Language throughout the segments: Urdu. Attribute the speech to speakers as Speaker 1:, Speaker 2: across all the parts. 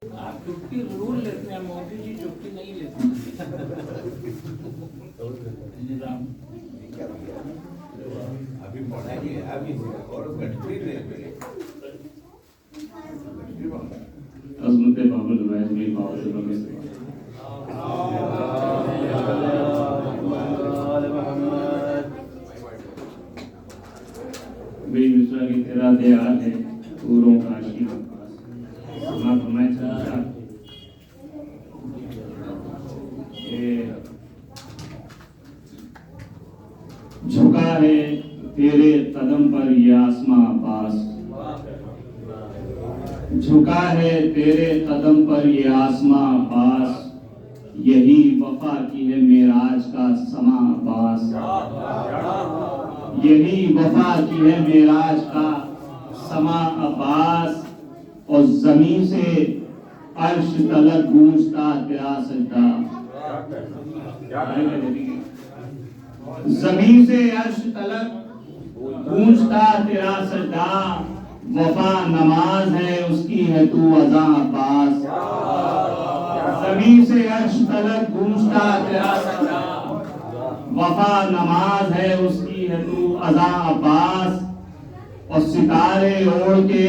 Speaker 1: آپ چٹکی ضرور لیتے ہیں، مودی جی چٹکی نہیں لیتے نظام
Speaker 2: ابھی پڑھائیے ابھی اور گھٹتی نہیں ملے
Speaker 3: عظمت بابل روایت میں بابل روایت بے مصرا کی تیرا دیار ہے پوروں کا عشق سما فرمائے چلتا جھکا ہے تیرے قدم پر یہ آسماں پاس، جھکا ہے تیرے قدم پر یہ آسماں پاس، یہی وفا کی ہے معراج کا سما عباس، یہی وفا کی ہے معراج کا سما عباس، اور زمین سے عرش تلک گونجتا تیرا سجدہ، زمین سے عرش تلک گونجتا تیرا سجدہ، وفا نماز ہے اس کی ہے تو اذاں عباس، زمین سے عرش تلک گونجتا تیرا سجدہ، وفا نماز ہے اس کی ہے تو اذاں عباس، اور ستارے اوڑھ کے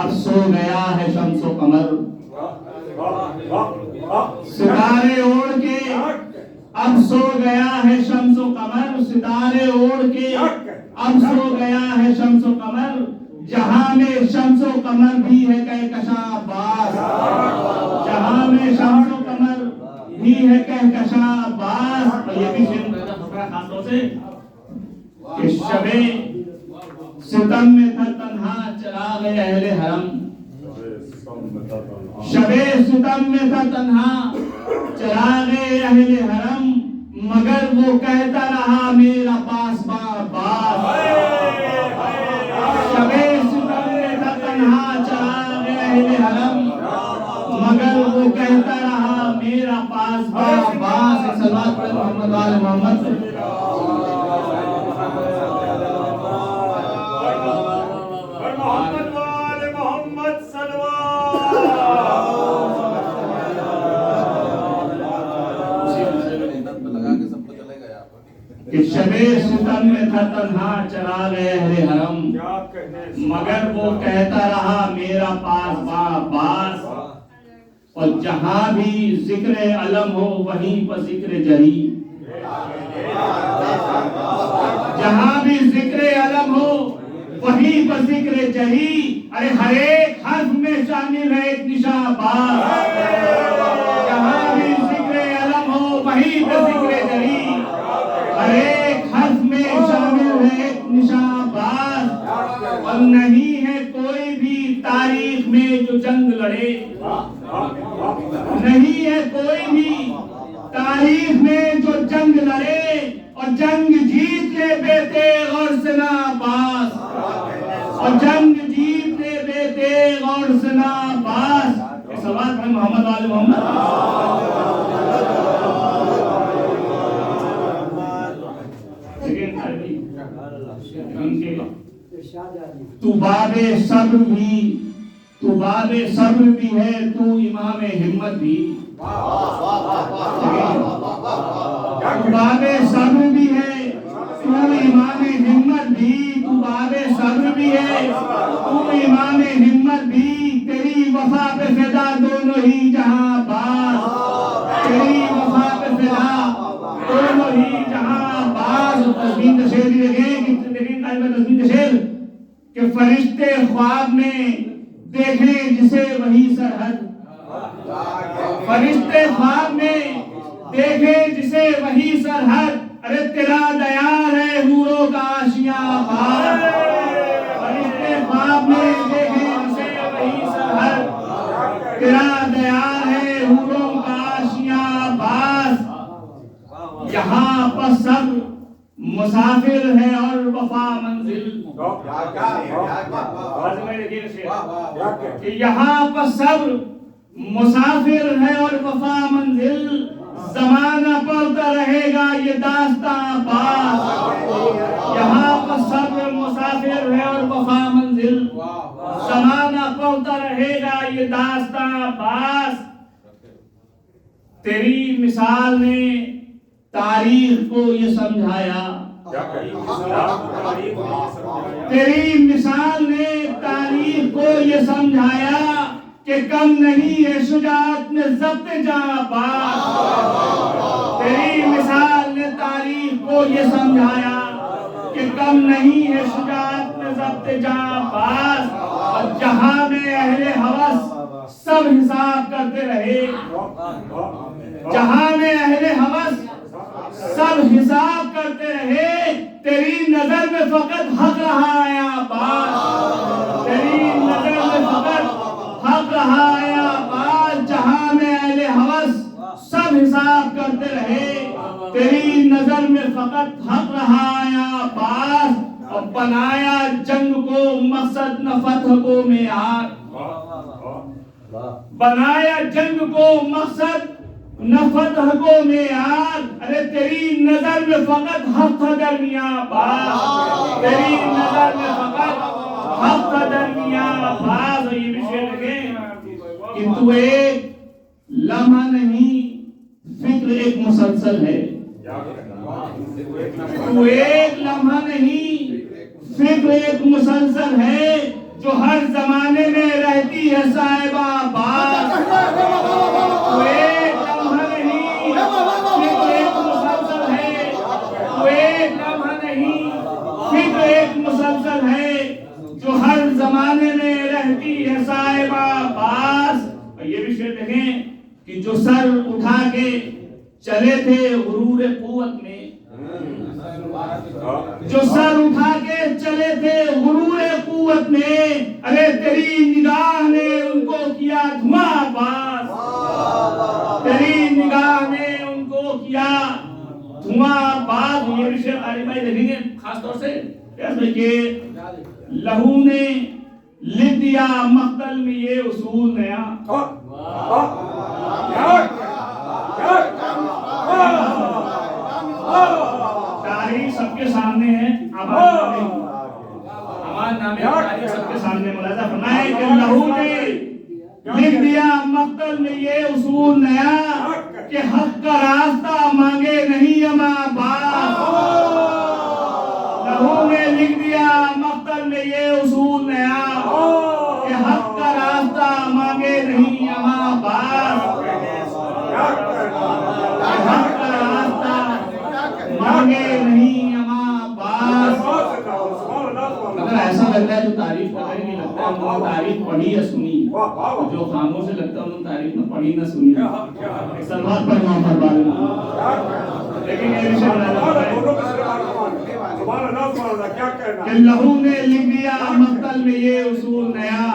Speaker 3: اب سو گیا ہے شمس و قمر، ستارے اوڑھ کے اب سو گیا ہے شمس و قمر، ستارے اوڑھ کے اب سو گیا ہے شمس و قمر، جہاں میں شمس و قمر بھی ہے کہکشاں عباس، جہاں میں شمس و قمر بھی ہے کہکشاں عباس۔ اور یہ بھی شعر میرا فقرہ خاص طور سے کہ شب ستم میں تھا تنہا چراغ اہل حرم، شب ستم میں تھا تنہا چراغ اہل حرم، مگر وہ کہتا رہا میرا پاس با عباس، شب ستم میں تھا تنہا چراغ اہل حرم، مگر وہ کہتا رہا میرا پاس با عباس۔ صلوات پڑھیں محمد وآل محمد۔ کہ شب ستم میں تھا تنہا چراغ اہل حرم، مگر وہ کہتا رہا میرا پاس با عباس، اور جہاں بھی ذکر علم ہو وہیں پر ذکر جری، جہاں بھی ذکر علم ہو وہیں پر ذکر جری، ارے ہر ایک حرف میں شامل ہے ایک نشاں عباس، جہاں بھی ذکر علم ہو وہیں پر ذکر جری، ہر ایک حرف میں شامل ہے ایک نشاں عباس، اور نہیں ہے کوئی بھی تاریخ میں جو جنگ لڑے، نہیں ہے کوئی بھی تاریخ میں جو جنگ لڑے اور جنگ جیت لے بے تیغ اور سنا عباس، اور جنگ جیت لے بے تیغ اور سنا عباس۔ سوال ہے محمد وآل محمد۔ تو باب صبر بھی، تو باب صبر بھی ہے، تو امام ہمت بھی، تو باب صبر بھی ہے، تو امام ہمت بھی، تو باب صبر بھی ہے، تو امام ہمت بھی، تیری وفا پہ فدا دونوں ہی جہاں عباس، تیری وفا پہ فدا دونوں ہی جہاں عباس۔ تسبیح تشہیر بھی دیکھیں تسبیح تشہیر کہ فرشتے خواب میں دیکھیں جسے وہی سرحد، فرشتے خواب میں دیکھیں جسے وہی سرحد، ارے تیرا دیار ہے حوروں کا آشیاں عباس، فرشتے خواب میں دیکھیں جسے وہی سرحد، تیرا دیار ہے حوروں کا آشیاں عباس، یہاں پر سب مسافر ہے اور وفا منزل، کہ یہاں پر صبر مسافر ہے اور وفا منزل، زمانہ پڑھتا رہے گا یہ داستاں عباس، یہاں پر صبر مسافر ہے اور وفا منزل، زمانہ پڑھتا رہے گا یہ داستاں عباس. تیری مثال نے تاریخ کو یہ سمجھایا, تیری مثال نے تاریخ کو یہ سمجھایا کہ کم نہیں ہے شجاعت میں ضبط جاں عباس. تیری مثال نے تاریخ کو یہ سمجھایا کہ کم نہیں ہے شجاعت میں ضبط جاں عباس. اور جہاں میں اہل ہوس سب حساب کرتے رہے, جہاں میں اہل ہوس سب حساب کرتے رہے, تیری نظر میں فقط حق رہا ہے عباس. تیری نظر میں فقط حق رہا ہے عباس. جہاں میں اہل ہوس سب حساب کرتے رہے, تیری نظر میں فقط حق رہا ہے عباس. اور بنایا جنگ کو مقصد نہ فتح کو معیار, بنایا جنگ کو مقصد نہ فتح کو معیار. ارے تیری نظر میں فقط حق تھا درمیاں عباس, تیری نظر میں فقط حق تھا درمیاں عباس. اور یہ بھی شعر لگے کہ تو ایک لمحہ نہیں فکر ایک مسلسل ہے, تو ایک لمحہ نہیں فکر ایک مسلسل ہے, جو ہر زمانے میں رہتی ہے صاحبہ عباس. تو ایک لمحہ نہیں فکر ایک مسلسل ہے, تو ایک لمحہ نہیں فکر ایک مسلسل ہے, جو ہر زمانے میں رہتی ہے صاحبہ عباس. اور یہ بھی شعر دیکھیں کہ جو سر اٹھا کے چلے تھے غرور قوت میں, جو سر اٹھا کے چلے تھے غرور قوت میں, ارے تیری نگاہ نے ان کو کیا دھواں عباس. تیری نگاہ نے ان کو کیا دھواں عباس. یہ بھی شعر علی بھائی دیکھیں گے خاص طور سے کہ لہو نے لکھ دیا مقتل میں یہ اصول نیا. تاریخ سب کے سامنے ہے, امان نامے تاریخ سب کے سامنے. ملاحظہ فرمائے کہ لہو نے لکھ دیا مقتل میں یہ اصول نیا, کہ حق کا راستہ مانگے نہیں اما عباس. لہو نے لکھ دیا مقتل میں یہ اصول نیا, کہ حق کا راستہ مانگے نہیں اما عباس. حق کا راستہ مانگے نہیں اما عباس. اگر ایسا لگتا ہے جو تعریف کر رہے نہیں لگتا ہے انہوں نے تعریف پڑھی یا سنی, جو خاموش سے لگتا ہے انہوں نے تعریف نہ پڑھی نہ سنی. سلوات پر محمد بارے لیکن یہ وشے کہ لہو نے لکھ دیا مقتل میں یہ اصول نیا,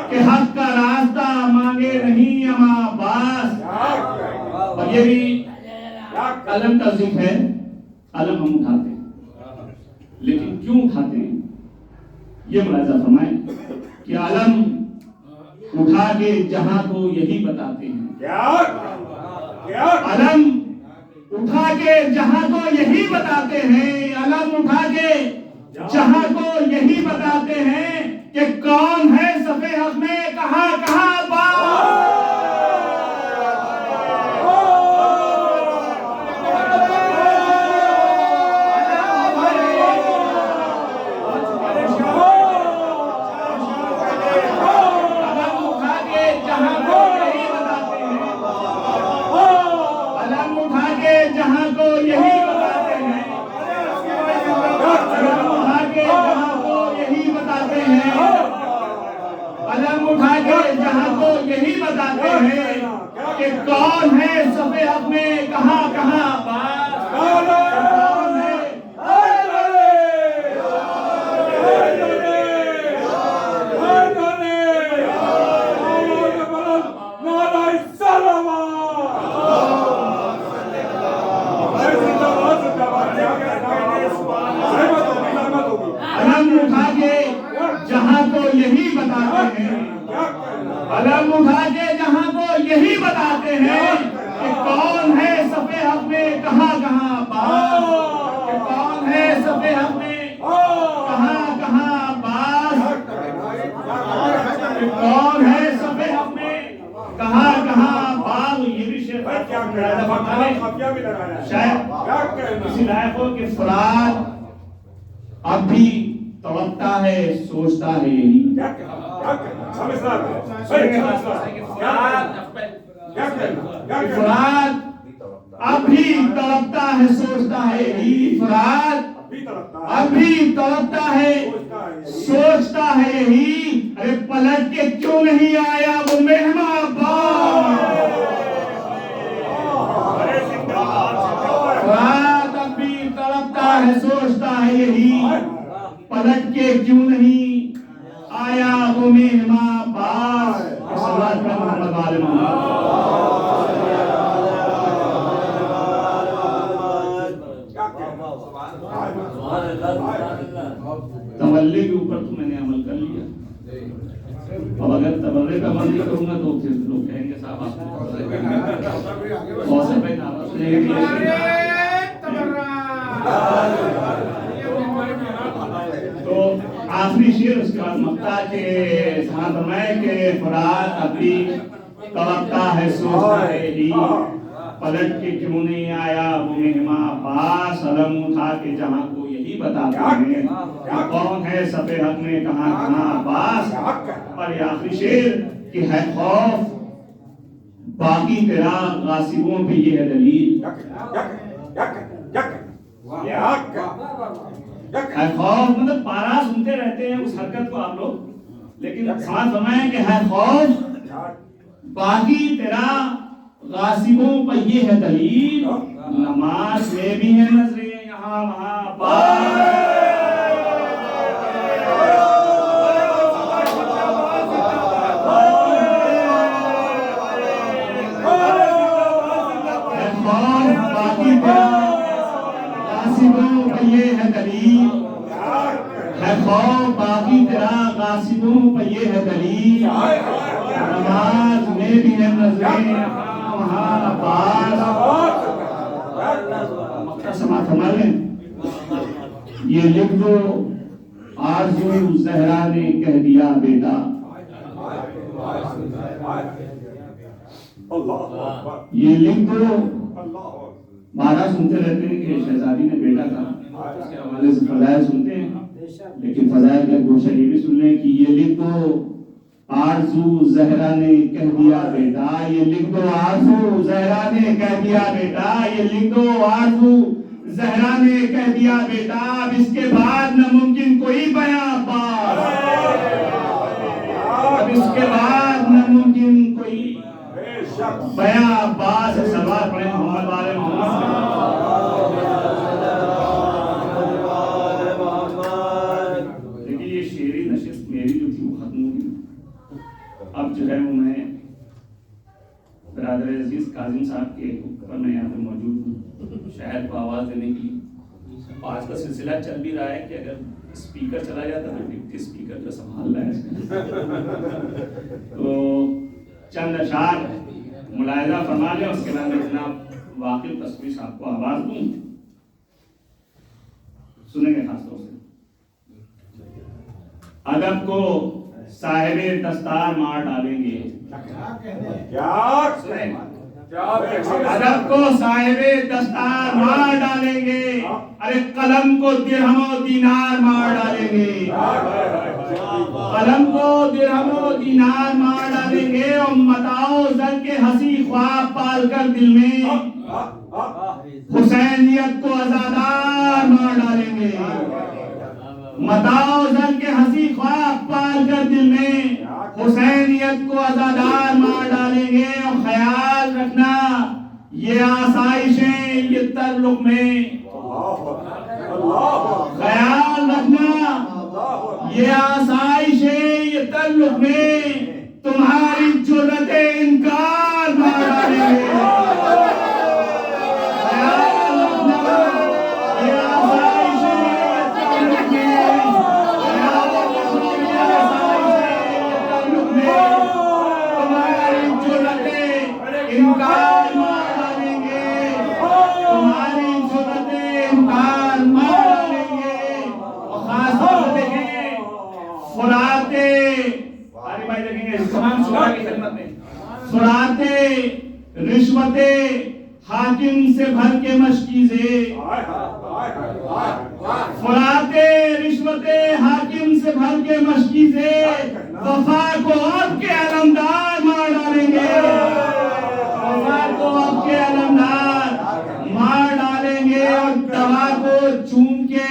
Speaker 3: کہ حق کا راستہ مانگے نہیں اما عباس. اور یہ بھی علم کا ذکر ہے. علم ہم اٹھاتے ہیں, لیکن کیوں اٹھاتے ہیں یہ ملاحظہ فرمائیں کہ علم اٹھا کے جہاں کو یہی بتاتے ہیں. علم اٹھا کے جہاں کو یہی بتاتے ہیں, علم اٹھا کے جہاں کو یہی بتاتے ہیں کہ کون ہے صفِ حق میں کہاں کہاں عباس. علم اٹھا کے جہاں کو یہی بتاتے ہیں کہ کون ہے صفِ حق میں کہاں کہاں عباس. کون ہے علم اٹھا کے جہاں کو یہی بتاتے ہیں, علم اٹھا کے جہاں کو یہی بتاتے ہیں کہ کون ہے صفِ حق میں کہاں کہاں عباس. کہ کون ہے صفِ حق میں کہاں کہاں عباس. شاید کسی لائق ہو کہ فرات اب بھی توقع ہے سوچتا ہے یہی فرات اب بھی توقع ہے سوچتا ہے یہی فرات اب بھی توقع ہے سوچتا ہے یہی ارے پلٹ کے کیوں نہیں آیا وہ مہمان فرات اب بھی توقع ہے سوچتا ہے یہی پلٹ کے کیوں نہیں آیا وہ مہمان باز صلوات پر محمد والے محمد تولی کے اوپر تو میں نے عمل کر لیا اب اگر تبرے کا عمل نہیں کروں گا تو پھر لوگ کہیں گے صاحب آپ بہت سے بھائی ناراض رہیں تو آخری شعر اس کے بعد مقطع کے سنا فرمائے کہ فرات ابھی توقع ہے سوچتا ہے ہی پلٹ کے کیوں نہیں آیا وہ مہمان پاس علم اٹھا کے جہاں کو یہی بتاتے ہیں کہ کون ہے سب حق میں کہاں کہاں پاس اور یہ آخری شعر کہ ہے خوف باقی تیرا غاصبوں پہ یہ ہے دلیل ہے خوف مطلب پارا سنتے رہتے ہیں اس حرکت کو آپ لوگ لیکن سمجھ فرمائیں کہ ہے خوف باقی تیرا غاصبوں پر یہ ہے دلیل نماز میں بھی ہے نظریں یہاں وہاں باقی غاصبوں پر یہ ہے دلیل ہے خوف باقی تیرا غاصبوں پر یہ ہے دلیل نماز میں بھی ہے نظریں یہ لکھ دو آرزو زہرا نے کہہ دیا بیٹا یہ لکھ دو بارہ سنتے رہتے ہیں کہ شہزادی نے بیٹا کہا اس کے حوالے سے فضائل سنتے ہیں لیکن فضائل کا گوشہ یہ بھی سن لیں کہ یہ لکھ دو آرزو زہرا نے کہہ دیا بیٹا یہ لکھ دو آرزو زہرا نے کہہ دیا بیٹا یہ لکھ دو آرزو زہرا نے کہہ دیا بیٹا اب اس کے بعد ناممکن کوئی بیاں پاس اب اس کے بعد ناممکن کوئی بیاں پاس صلوات پڑھیں محمد والے محمد لیکن یہ شعری نشست میری جو تھی وہ ختم ہو گئی اب جو ہے وہ میں برادر عزیز کاظم صاحب کے اوپر میں یہاں پہ موجود ہوں شاید کو آواز دینے کی آج کا سلسلہ چل بھی رہا ہے کہ اگر اسپیکر چلا جاتا تو ڈپٹی اسپیکر جو سنبھال رہا ہے تو چند اشعار ملاحظہ فرما لیں اس کے بعد میں جناب واقف تصویر صاحب کو آواز دوں سنیں گے خاص طور سے ادب کو صاحب دستار مار ڈالیں گے ادب کو صاحب دستار مار ڈالیں گے ارے قلم کو درہم و دینار مار ڈالیں گے قلم کو درہم و دینار مار ڈالیں گے اور متاع زر کے ہنسی خواب پال کر دل میں حسینیت کو عزادار مار ڈالیں گے متاع زر کے ہنسی خواب پال کر دل میں حسینیت کو عزادار مار ڈالیں گے اور خیال رکھنا یہ آسائشیں یہ تعلق میں خیال رکھنا یہ آسائشیں یہ تعلق میں تمہاری جرت انکار مار ڈالیں گے خیال رکھنا یہ آسائشیں یہ تعلق میں خیال رکھنا یہ آسائشیں یہ تعلق میں تمہاری جرت انکار مار ڈالیں گے تمہاری جرت انکار مار ڈالیں گے اور خاص طور سے دیکھیں فراتے بھائی دیکھیں گے تمام شعراء کی خدمت میں فراتے رشوتیں حاکم سے بھر کے مشکیزیں، فراتے رشوتیں حاکم سے بھر کے مشکیزیں، وفا کو اب کے علمدار مار ڈالیں گے، وفا کو اب کے علمدار مار ڈالیں گے، اور دوا کو چوم کے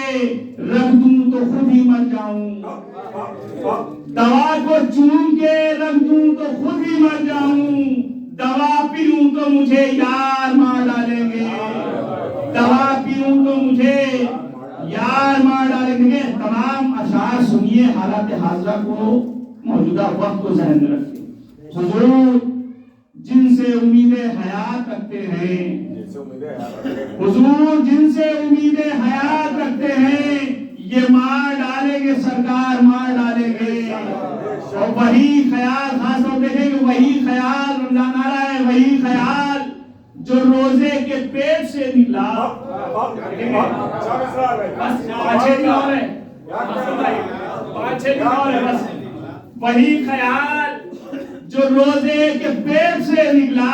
Speaker 3: رکھ دوں تو خود ہی مر جاؤں، دوا کو چوم کے رکھ دوں تو خود ہی مر جاؤں، دوا پیوں تو مجھے یار مار ڈالیں گے، دوا پیوں تو مجھے یار مار ڈالیں گے۔ تمام اشعار سنیے، حالات حاضرہ کو، موجودہ وقت کو ذہن میں رکھیں۔ حضور جن سے امید حیات رکھتے ہیں، حضور جن سے امید حیات رکھتے ہیں، یہ مار ڈالیں گے، سرکار مار ڈالیں گے۔ اور وہی خیال، خاص طور دیکھیں کہ وہی خیال، رمضان آ رہا ہے، وہی خیال جو روزے کے پیٹ سے نکلا، وہی خیال جو روزے کے پیٹ سے نکلا،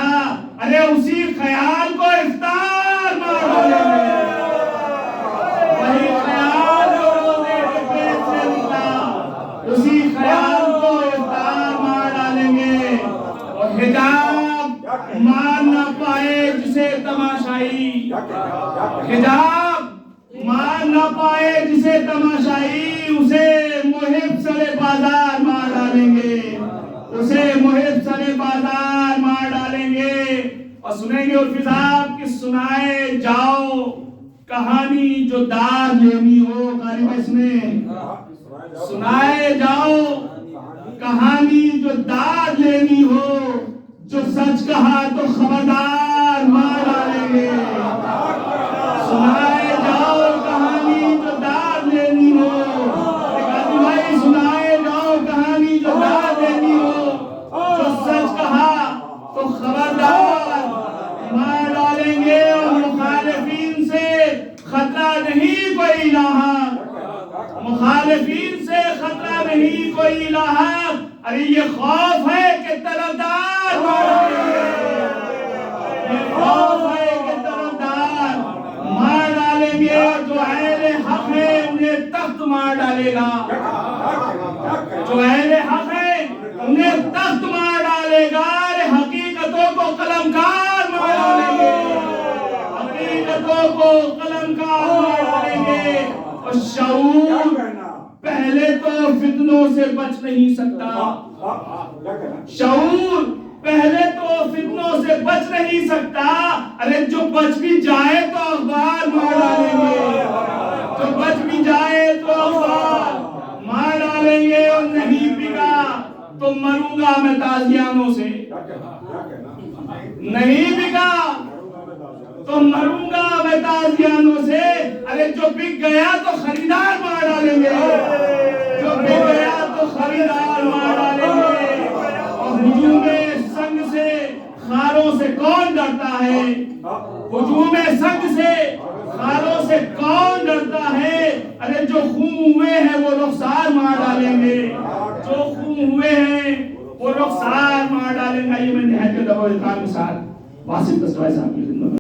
Speaker 3: ارے اسی خیال کو افطار مار ڈالیں گے۔ وہی خیال جو روزے کے پیٹ سے نکلا، اسی خیال کو افطار مار ڈالیں گے۔ اور حجاب مان نہ پائے جسے تماشائی، حجاب مان نہ پائے جسے تماشائی، اسے محب سرے بازار مار ڈالیں گے، اسے محب سرے بازار مار ڈالیں گے۔ اور سنیں گے الفیض آپ کی سنائے جاؤ کہانی جو داد لینی ہو، قاری بھائی سنیں، سنائے جاؤ کہانی جو داد لینی ہو، جو سچ کہا تو خبردار مار ڈالیں گے۔ سنائے جاؤ کہانی جو داد لینی ہو، قاری بھائی سنائے جاؤ کہانی جو داد لینی ہو، جو سچ کہا تو خبردار مار ڈالیں گے۔ اور مخالفین سے خطرہ نہیں کوئی لاحق، مخالفین سے خطرہ نہیں کوئی لاحق، ارے یہ خوف ہے کہ طرفدار مار ڈالیں گے، یہ خوف ہے کہ طرفدار مار ڈالیں گے۔ اور جو اہل حق ہے انہیں تخت مار ڈالے گا، جو اہل حق ہے انہیں تخت مار ڈالے گا، حقیقتوں کو قلم کار مار ڈالیں گے، حقیقتوں کو قلم کار مار ڈالیں گے۔ اور شعور پہلے تو فتنوں سے بچ نہیں سکتا، شعور پہلے تو فتنوں سے بچ نہیں سکتا، ارے جو بچ بھی جائے تو اخبار مار ڈالیں گے، جو بچ بھی جائے تو اخبار مار ڈالیں گے۔ اور نہیں بکا تو مروں گا میں تازیانوں سے، نہیں بکا تو مروں گا میں تازیانوں سے، ارے جو بک گیا تو خریدار مار ڈالیں گے، جو بک گیا تو خریدار مار ڈالیں گے۔ اور ہجوم سنگ سے خاروں سے کون ڈرتا ہے، ہجوم سنگ سے خاروں سے کون ڈرتا ہے، ارے جو خون ہوئے ہیں وہ رخسار مار ڈالیں گے، جو خون ہوئے ہیں وہ رخسار مار ڈالیں گے۔ یہ میں نہایت کے دباؤ اکرام کے ساتھ واصف تصویر صاحب کی خدمت